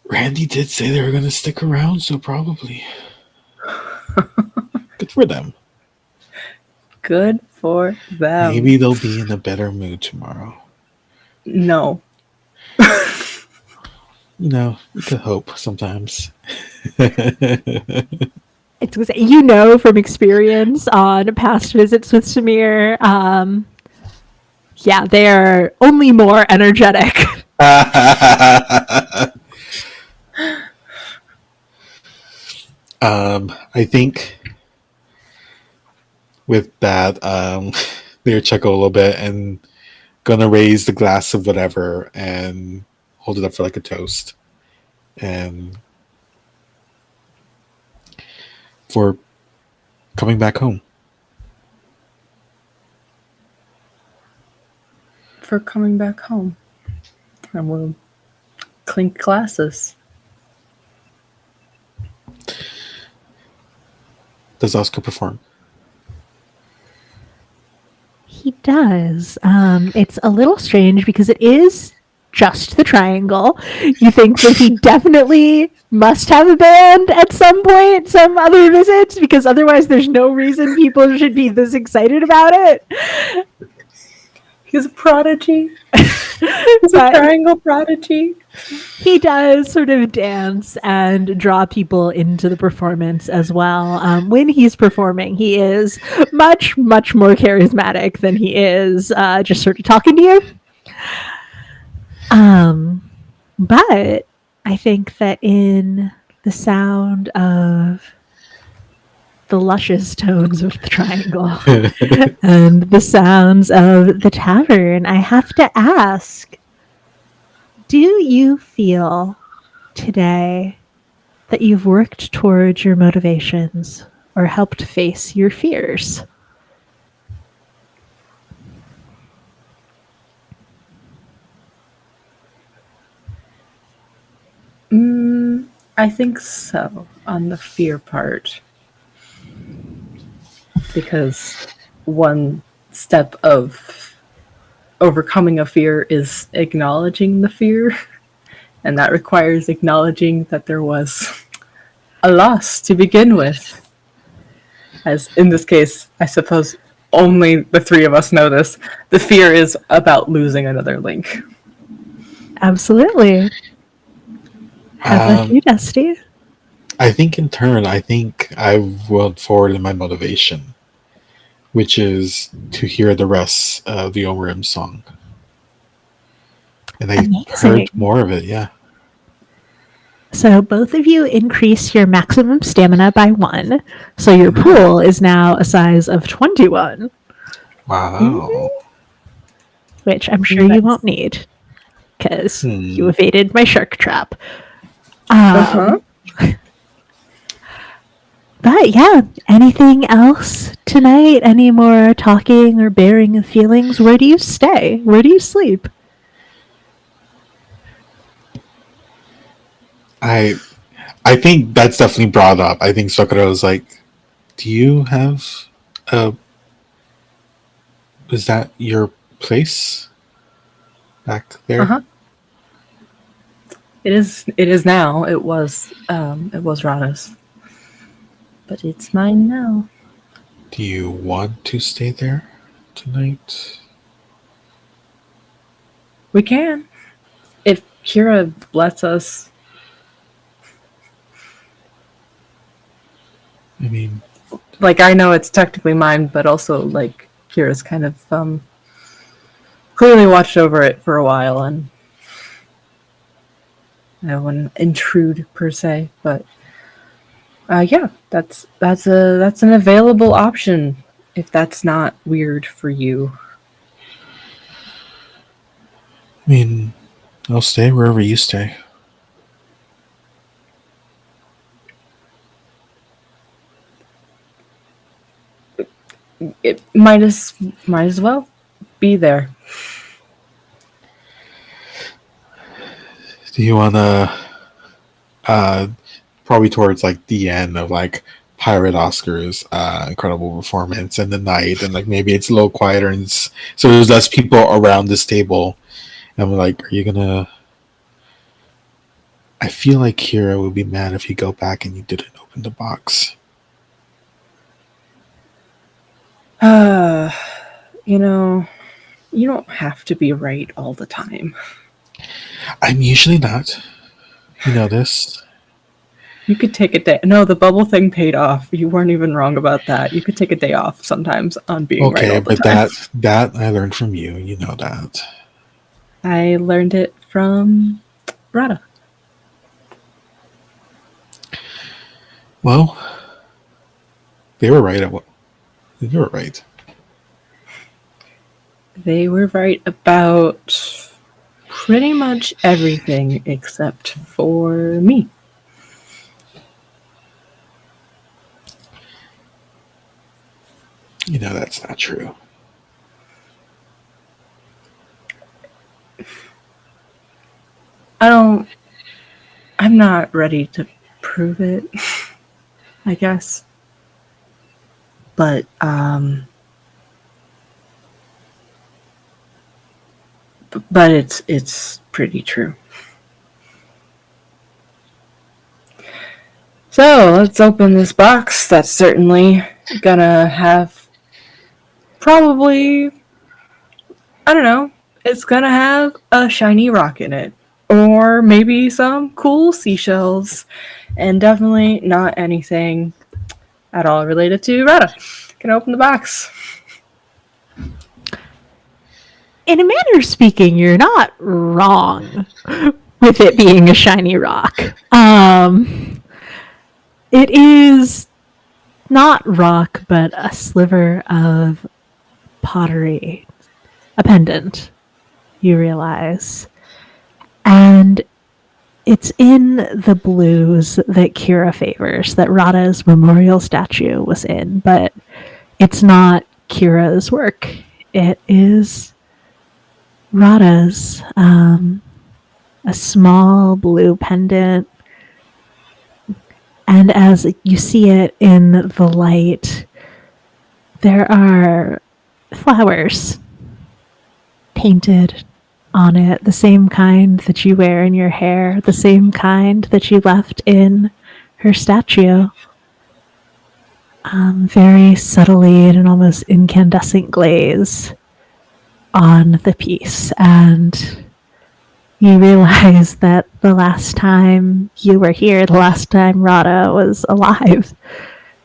Randy did say they were going to stick around, so probably. Good for them. Good for them. Maybe they'll be in a better mood tomorrow. No. You could hope sometimes. It's from experience on past visits with Samir. Yeah, they're only more energetic. I think with that, they chuckle a little bit and gonna raise the glass of whatever and hold it up for like a toast, and for coming back home. For coming back home. And we'll clink glasses. Does Oscar perform? He does. It's a little strange because it is just the triangle. You think that he definitely must have a band at some point, some other visits, because otherwise there's no reason people should be this excited about it. He's a prodigy. He's a triangle prodigy. He does sort of dance and draw people into the performance as well. When he's performing, he is much, much more charismatic than he is just sort of talking to you. But I think that in the sound of the luscious tones of the triangle and the sounds of the tavern, I have to ask, do you feel today that you've worked towards your motivations or helped face your fears? I think so, on the fear part. Because one step of overcoming a fear is acknowledging the fear, and that requires acknowledging that there was a loss to begin with. As in this case, I suppose only the three of us know this. The fear is about losing another link. Absolutely. How about you, Dusty? I think in turn, I went forward in my motivation, which is to hear the rest of the Omerim song. And I heard more of it, yeah. So both of you increase your maximum stamina by 1. So your pool is now a size of 21. Wow. Which I'm sure you won't need, because you evaded my shark trap. But yeah, anything else tonight? Any more talking or bearing of feelings? Where do you stay? Where do you sleep? I I think that's definitely brought up. I think Sakura was like, "Do you have a? Is that your place back Uh there? huh. It is. It is now. It was. It was Rada's, but it's mine now. Do you want to stay there tonight?" We can, if Kira lets us. I mean, Like, I know it's technically mine, but also like Kira's kind of clearly watched over it for a while, and I wouldn't intrude per se, but yeah, that's an available option if that's not weird for you. I mean, I'll stay wherever you stay. It might as well be there. Do you wanna uh probably towards like the end of like Pirate Oscar's incredible performance and the night, and like maybe it's a little quieter and so there's less people around this table. And I'm like, are you gonna? I feel like Kira would be mad if you go back and you didn't open the box. You know, you don't have to be right all the time. I'm usually not. You know this. You could take a day. No, the bubble thing paid off. You weren't even wrong about that. You could take a day off sometimes on being right Okay, all the but time. that I learned from you. You know that. I learned it from Rada. Well, they were right at what they were right. They were right about pretty much everything except for me. You know that's not true. I don't. I'm not ready to prove it, I guess. But but it's pretty true. So let's open this box. That's certainly gonna have probably, I don't know, it's gonna have a shiny rock in it. Or maybe some cool seashells. And definitely not anything at all related to Rada. Can I open the box? In a manner of speaking, you're not wrong with it being a shiny rock. It is not rock, but a sliver of pottery, a pendant, you realize. And it's in the blues that Kira favors, that Rada's memorial statue was in, but it's not Kira's work. It is Rada's, a small blue pendant. And as you see it in the light, there are flowers painted on it, the same kind that you wear in your hair, the same kind that you left in her statue. Very subtly in an almost incandescent glaze on the piece. And you realize that the last time you were here, the last time Rada was alive,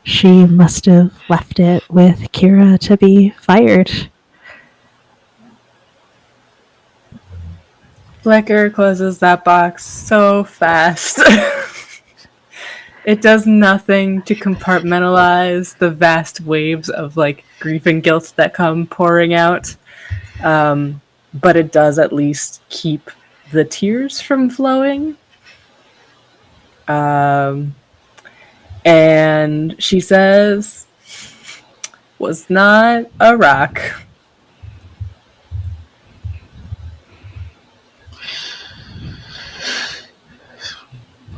she must have left it with Kira to be fired. Flicker closes that box so fast. It does nothing to compartmentalize the vast waves of like grief and guilt that come pouring out. But it does at least keep the tears from flowing. And she says, was not a rock.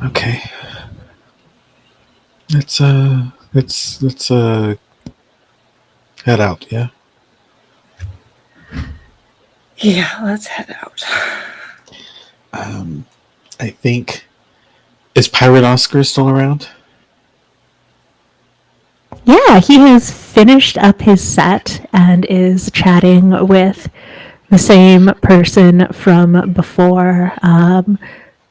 Okay. Let's head out, yeah? Yeah, let's head out. I think, is Pirate Oscar still around? Yeah, he has finished up his set and is chatting with the same person from before.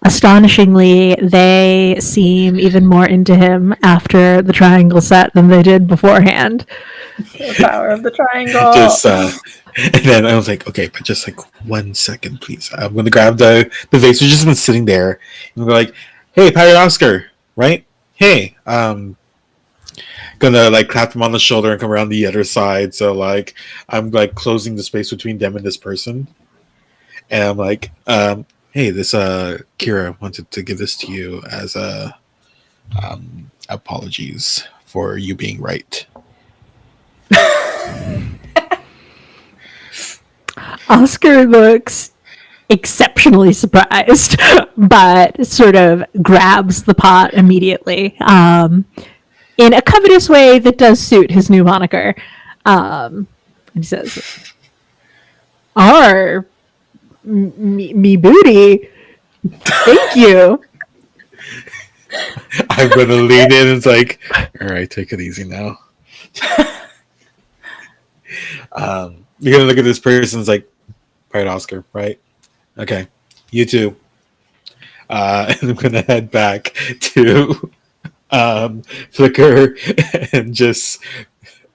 Astonishingly, they seem even more into him after the triangle set than they did beforehand. The power of the triangle. Just and then I was like, okay, but just like 1 second, please. I'm gonna grab the vase. We've just been sitting there, and we're like, hey, Pirate Oscar, right? Hey, gonna like clap him on the shoulder and come around the other side. So like I'm like closing the space between them and this person, and I'm like, hey, this Kira wanted to give this to you as a apologies for you being right. Oscar looks exceptionally surprised, but sort of grabs the pot immediately in a covetous way that does suit his new moniker. And he says, "R, me booty. Thank you." I'm gonna lean in and it's like, all right, take it easy now. You're gonna look at this person, it's like, right, Oscar, right? Okay, you too. And I'm gonna head back to Flicker and just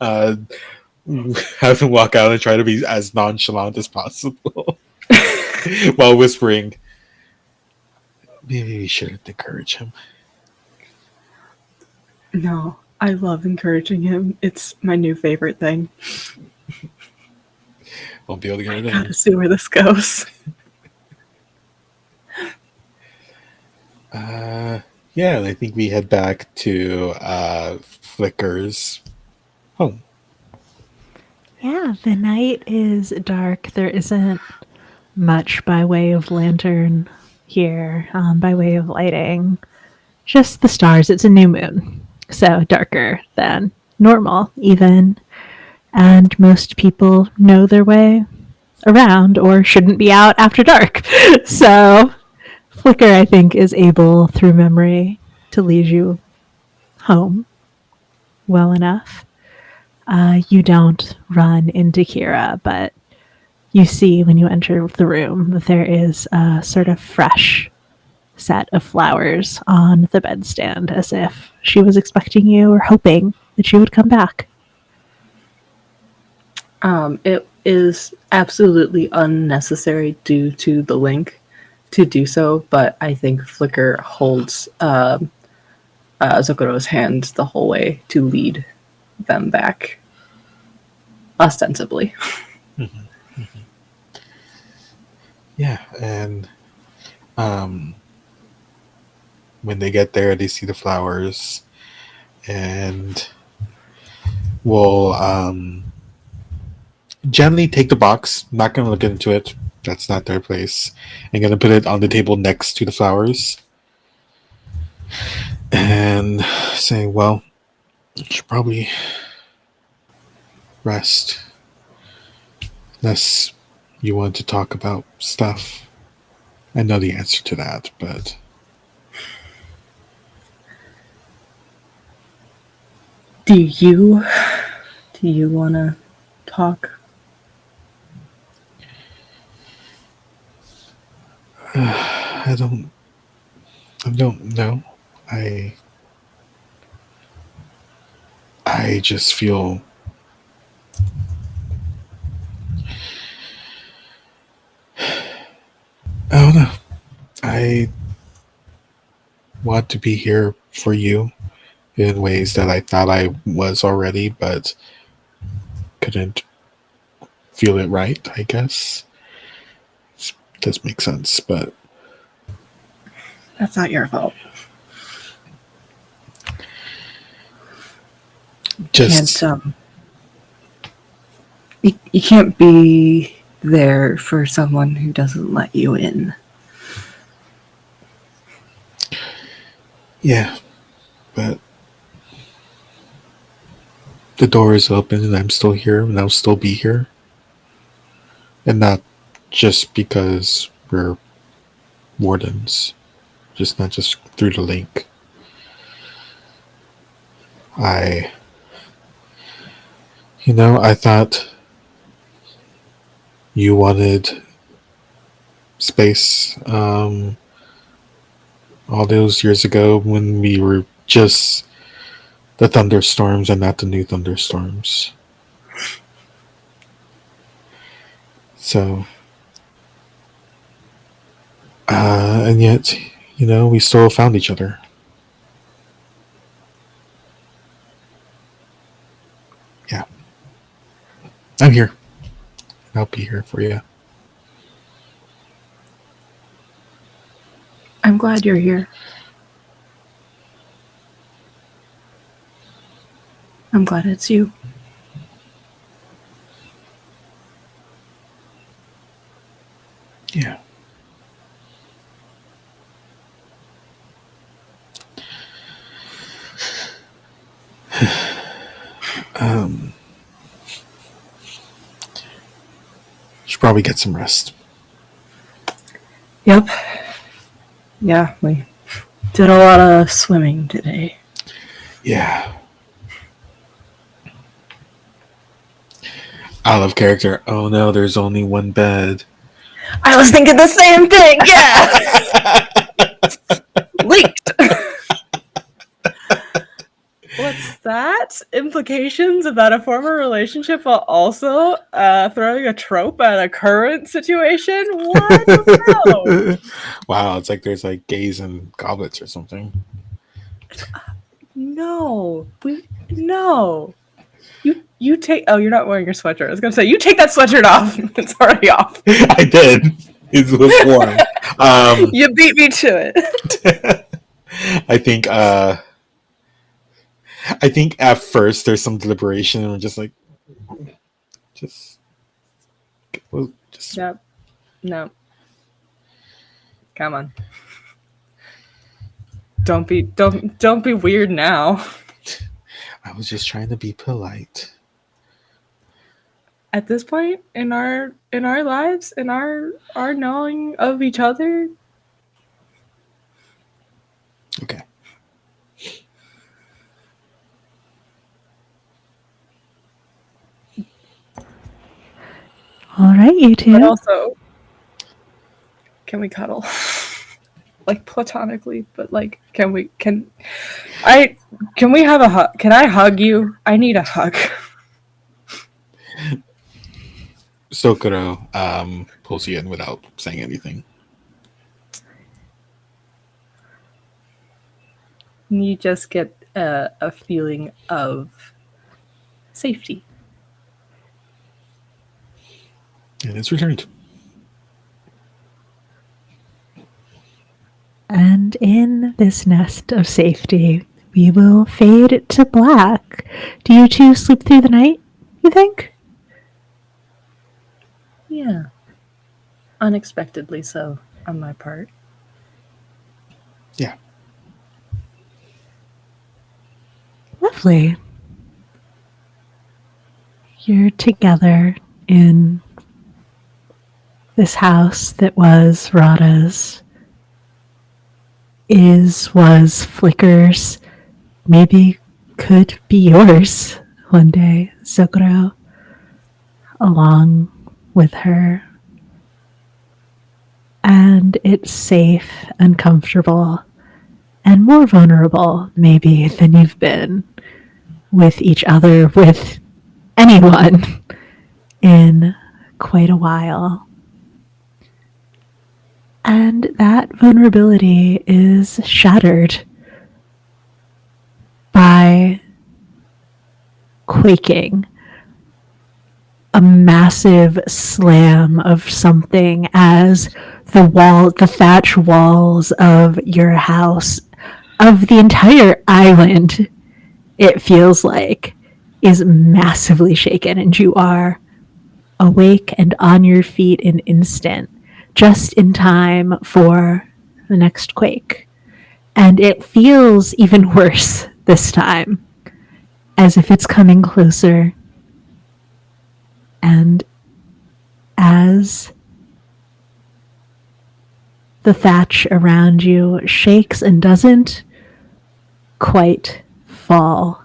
have him walk out and try to be as nonchalant as possible while whispering, maybe we shouldn't encourage him. No, I love encouraging him. It's my new favorite thing. Won't be able to get it Gotta in. see where this goes. Yeah, and I think we head back to Flicker's home. Yeah, the night is dark. There isn't much by way of lantern here, by way of lighting. Just the stars. It's a new moon, so darker than normal, even. And most people know their way around or shouldn't be out after dark. So Flicker, I think, is able through memory to lead you home well enough. You don't run into Kira, but you see when you enter the room that there is a sort of fresh set of flowers on the bedstand, as if she was expecting you or hoping that you would come back. It is absolutely unnecessary due to the link to do so, but I think Flicker holds Zokoro's hand the whole way to lead them back, ostensibly. Yeah, and when they get there, they see the flowers, and will gently take the box. Not going to look into it. That's not their place. And going to put it on the table next to the flowers, and say, "Well, you should probably rest, unless you want to talk about stuff." I know the answer to that, but Do you want to talk? I don't know. I just feel I don't know. I want to be here for you in ways that I thought I was already, but couldn't feel it right, I guess. It does make sense, but That's not your fault. just You can't be there for someone who doesn't let you in. Yeah, but the door is open and I'm still here and I'll still be here. And not just because we're wardens, just not just through the link. I, I thought you wanted space all those years ago when we were just the thunderstorms and not the new thunderstorms. So, and yet, we still found each other. Yeah. I'm here. I'll be here for you. I'm glad you're here. I'm glad it's you. Yeah. Should probably get some rest. Yep. Yeah, we did a lot of swimming today. Yeah. Out of character. Oh no, there's only one bed. I was thinking the same thing. Yeah. Leaked. What's that? Implications about a former relationship while also throwing a trope at a current situation? What? No. Wow, it's like there's like gays and goblets or something. No. No. You take... Oh, you're not wearing your sweatshirt. I was going to say, you take that sweatshirt off. It's already off. I did. It was warm. You beat me to it. I think at first there's some deliberation and we're just like, just. Yep. No. Come on. Don't be weird now. I was just trying to be polite. At this point in our lives, in our knowing of each other. Okay. All right, you two. But also, can we cuddle? Like platonically, but like, can we have a hug? Can I hug you? I need a hug. Sokoro pulls you in without saying anything. You just get a feeling of safety. And it's returned. And in this nest of safety, we will fade to black. Do you two sleep through the night, you think? Yeah. Unexpectedly so, on my part. Yeah. Lovely. You're together in this house that was Rada's. Was flickers, maybe could be yours one day, Sokoro, along with her. And it's safe and comfortable and more vulnerable, maybe, than you've been with each other, with anyone, in quite a while. And that vulnerability is shattered by quaking. A massive slam of something as the thatch walls of your house, of the entire island, it feels like, is massively shaken, and you are awake and on your feet in an instant, just in time for the next quake. And it feels even worse this time, as if it's coming closer. And as the thatch around you shakes and doesn't quite fall,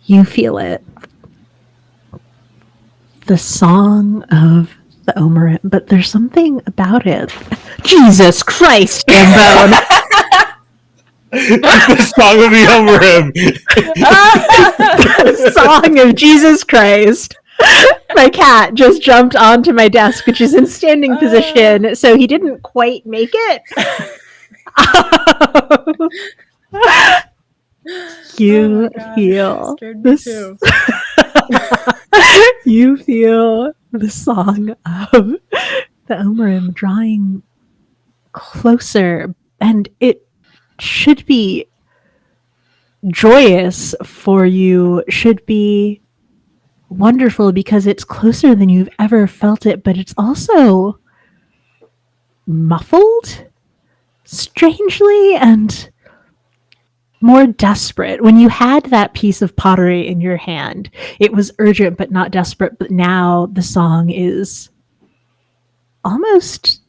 you feel it. The song of the Omerim, but there's something about it. Jesus Christ, Gambone! The song of the Omerim. The song of Jesus Christ. My cat just jumped onto my desk, which is in standing position, so he didn't quite make it. You feel this. You feel the song of the Omerim drawing closer, and it should be joyous for you, should be wonderful because it's closer than you've ever felt it, but it's also muffled strangely and more desperate. When you had that piece of pottery in your hand, it was urgent but not desperate, but now the song is almost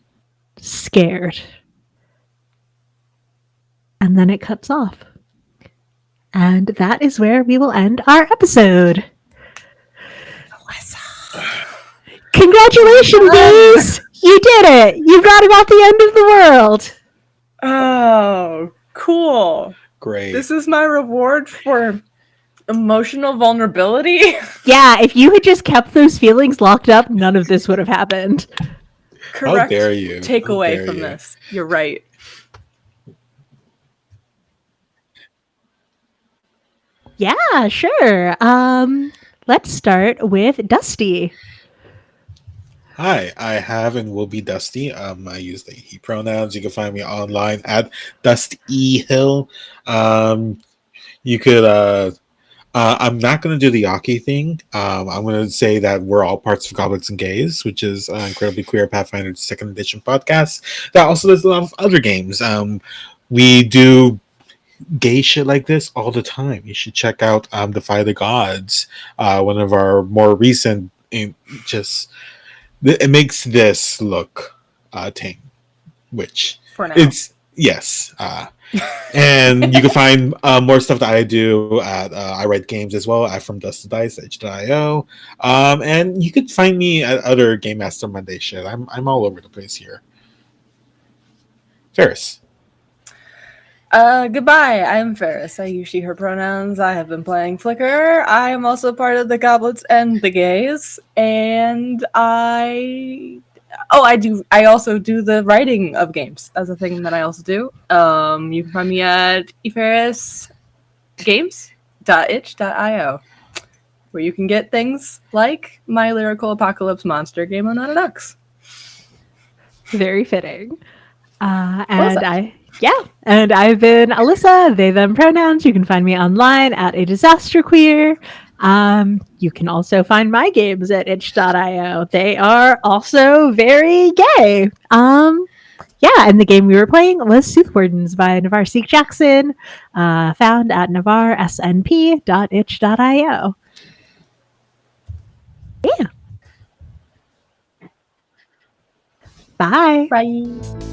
scared. And then it cuts off. And that is where we will end our episode. Congratulations, Bees! You did it! You brought about the end of the world! Oh, cool. Great. This is my reward for emotional vulnerability. Yeah, if you had just kept those feelings locked up, none of this would have happened. Correct. How dare you? Takeaway from this. You're right. Yeah, sure. Let's start with Dusty. Hi, I have and will be Dusty. I use the he pronouns. You can find me online at DustyHill. You could. I'm not going to do the Yaki thing. I'm going to say that we're all parts of Goblets and Gays, which is an incredibly queer Pathfinder 2nd Edition podcast that also does a lot of other games. We do gay shit like this all the time. You should check out Defy the Gods, one of our more recent. It makes this look tame, which For now. it's yes. And you can find more stuff that I do at I write games as well at From Dust to Dice itch.io. And you can find me at other Game Master Monday shit. I'm all over the place here. Ferris. Goodbye. I'm Ferris. I use she, her pronouns. I have been playing Flickr. I am also part of the Goblets and the Gays. And I also do the writing of games. That's a thing that I also do. You can find me at eferisgames.itch.io, where you can get things like my lyrical apocalypse monster game on Ducks. Very fitting. And I've been Alyssa, they, them pronouns. You can find me online at A Disaster Queer. You can also find my games at itch.io. They are also very gay. And the game we were playing was Soothwardens by Navarre Seek Jackson, found at navarresnp.itch.io. Yeah. Bye. Bye.